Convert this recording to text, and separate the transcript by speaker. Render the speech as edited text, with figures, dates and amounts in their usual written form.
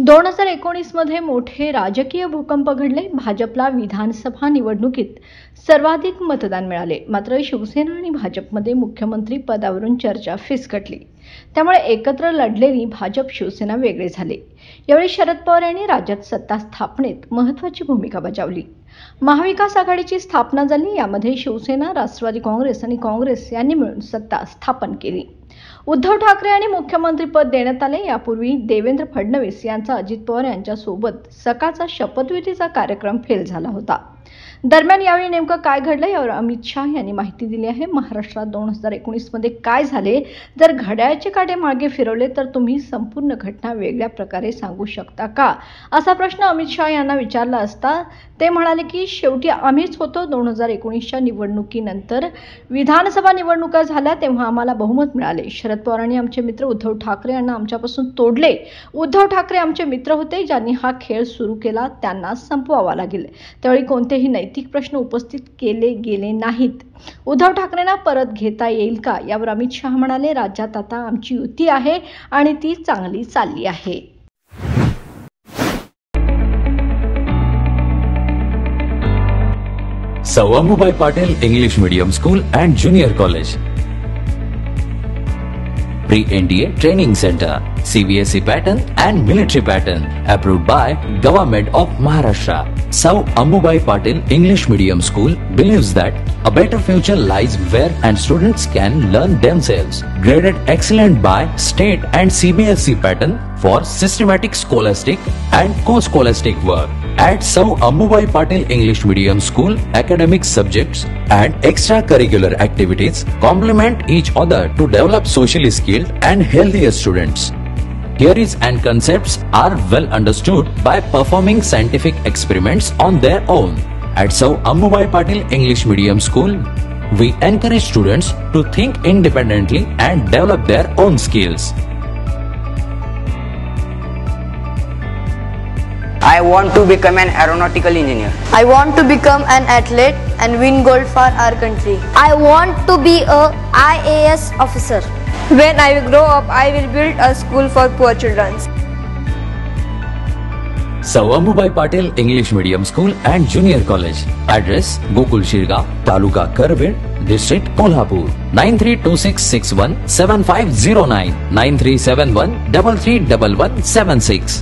Speaker 1: 2019 मध्ये मोठे राजकीय भूकंप घडले। भाजपला विधानसभा निवडणुकीत सर्वाधिक मतदान मिळाले। मात्र शिवसेना आणि भाजपमध्ये मुख्यमंत्री पदावरून चर्चा फिसकटली। त्यामुळे एकत्र लढलेली भाजप शिवसेना वेगळे झाले। यावेळी शरद पवार यांनी राज्यात सत्ता स्थापनेत महत्त्वाची भूमिका बजावली। महाविकास आघाडीची स्थापना झाली। यामध्ये शिवसेना, राष्ट्रवादी काँग्रेस आणि काँग्रेस यांनी मिळून सत्ता स्थापन केली। उद्धव ठाकरे यांनी मुख्यमंत्रीपद देण्यात आले। यापूर्वी देवेंद्र फडणवीस यांचा अजित पवार यांच्यासोबत सकाळचा शपथविधीचा कार्यक्रम फेल झाला होता। दरम्यान यावेळी नेमकं काय घडलं यावर अमित शाह यांनी माहिती दिली आहे। महाराष्ट्रात 2019 मध्ये काय झाले, जर घड्याळाचे काटे मागे फिरवले तर तुम्ही संपूर्ण घटना वेगळ्या प्रकारे सांगू शकता का, असा प्रश्न अमित शाह यांना विचारला असता ते म्हणाले की शेवटी आम्हीच होतो। 2019च्या निवडणुकीनंतर विधानसभा निवडणुका झाल्या तेव्हा आम्हाला बहुमत मिळाले। शरद पवारांनी आमचे मित्र उद्धव ठाकरे यांना आमच्यापासून तोडले। उद्धव ठाकरे आमचे मित्र होते, ज्यांनी हा खेळ सुरू केला त्यांना संपवावा लागेल। त्यावेळी कोणतेही नैतिक प्रश्न उपस्थित केले गेले नाहीत। उद्धव ठाकरेंना परत घेता येईल का यावर अमित शाह म्हणाले, राज्यात आता आमची युती आहे आणि ती चांगली चालली आहे।
Speaker 2: Sir Ammubai Patil English Medium School and Junior College. Pre-NDA Training Center, CBSE pattern and military pattern, approved by Government of Maharashtra. Sir Ammubai Patil English Medium School believes that a better future lies where and students can learn themselves. Graded excellent by state and CBSE pattern for systematic scholastic and co-scholastic work. At Sir Ammubai Patil English Medium School, academic subjects and extracurricular activities complement each other to develop socially skilled and healthier students. Theories and concepts are well understood by performing scientific experiments on their own. At Sir Ammubai Patil English Medium School, we encourage students to think independently and develop their own skills.
Speaker 3: I want to become an aeronautical engineer.
Speaker 4: I want to become an athlete and win gold for our country.
Speaker 5: I want to be a IAS officer.
Speaker 4: When I grow up, I will build a school for poor children.
Speaker 2: Sir Ammubai Patil English Medium School and Junior College. Address: Gokul Shirgaon, Taluka Karved, District Kolhapur. 9326617509 9371331176.